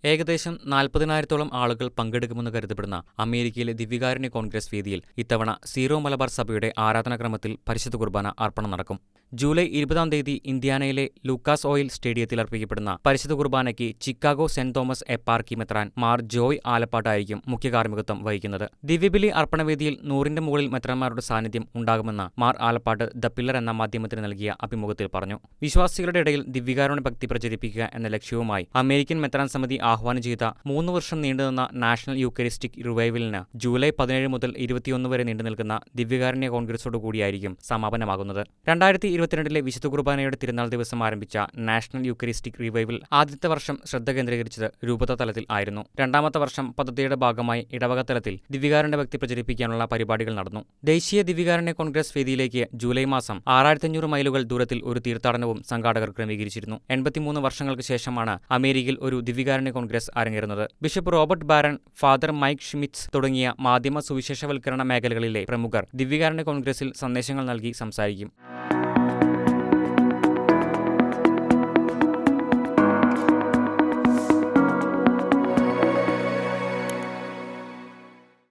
ഏകദേശം 40,000-ഓളം ആളുകൾ പങ്കെടുക്കുമെന്ന് കരുതപ്പെടുന്ന അമേരിക്കയിലെ ദിവ്യകാരുണ്യ കോൺഗ്രസ് വേദിയിൽ ഇത്തവണ സീറോ മലബാർ സഭയുടെ ആരാധനാക്രമത്തിൽ പരിശുദ്ധ കുർബാന അർപ്പണം നടക്കും. ജൂലൈ 20-ാം തീയതി ഇന്ത്യാനയിലെ ലൂക്കാസ് ഓയിൽ സ്റ്റേഡിയത്തിൽ അർപ്പിക്കപ്പെടുന്ന പരിശുദ്ധ കുർബാനയ്ക്ക് ചിക്കാഗോ സെന്റ് തോമസ് എപ്പാർക്കി മെത്രാൻ മാർ ജോയ് ആലപ്പാട്ടായിരിക്കും മുഖ്യ കാർമ്മികത്വം വഹിക്കുന്നത്. ദിവ്യബലി അർപ്പണവേദിയിൽ 100-ന്റെ മുകളിൽ മെത്രാന്മാരുടെ സാന്നിധ്യം ഉണ്ടാകുമെന്ന് മാർ ആലപ്പാട്ട് ദ പില്ലർ എന്ന മാധ്യമത്തിന് നൽകിയ അഭിമുഖത്തിൽ പറഞ്ഞു. വിശ്വാസികളുടെ ഇടയിൽ ദിവ്യകാരുണ്യ ഭക്തി പ്രചരിപ്പിക്കുക എന്ന ലക്ഷ്യവുമായി അമേരിക്കൻ മെത്രാൻ സമിതി ആഹ്വാനം ചെയ്ത 3 വർഷം നീണ്ടുനിന്ന നാഷണൽ യൂക്കറിസ്റ്റിക് റിവൈവലിന് ജൂലൈ 17 മുതൽ 21 വരെ നീണ്ടുനിൽക്കുന്ന ദിവ്യകാരുണ്യ കോൺഗ്രസോടുകൂടിയായിരിക്കും സമാപനമാകുന്നത്. 2022-ലെ വിശുദ്ധ കുർബാനയുടെ തിരുനാൾ ദിവസം ആരംഭിച്ച നാഷണൽ യൂക്കറിസ്റ്റിക് റിവൈവൽ ആദ്യത്തെ വർഷം ശ്രദ്ധ കേന്ദ്രീകരിച്ചത് രൂപതാ തലത്തിൽ ആയിരുന്നു. രണ്ടാമത്തെ വർഷം പദ്ധതിയുടെ ഭാഗമായി ഇടവക തലത്തിൽ ദിവ്യകാരുണ്യ ഭക്തി പ്രചരിപ്പിക്കാനുള്ള പരിപാടികൾ നടന്നു. ദേശീയ ദിവ്യകാരുണ്യ കോൺഗ്രസ് വേദിയിലേക്ക് ജൂലൈ മാസം 6500 മൈലുകൾ ദൂരത്തിൽ ഒരു തീർത്ഥാടനവും സംഘാടകർ ക്രമീകരിച്ചിരുന്നു. 83 വർഷങ്ങൾക്ക് ശേഷമാണ് അമേരിക്കയിൽ ഒരു ദിവ്യകാരുണ്യ കോൺഗ്രസ് അരങ്ങേറുന്നത്. Bishop Robert Barron, father Mike Schmitz തുടങ്ങിയ മാധ്യമ സുവിശേഷവൽക്കരണ മേഖലകളിലെ പ്രമുഖർ ദിവ്യകാരുണ്യ കോൺഗ്രസിൽ സന്ദേശങ്ങൾ നൽകി സംസാരിക്കും.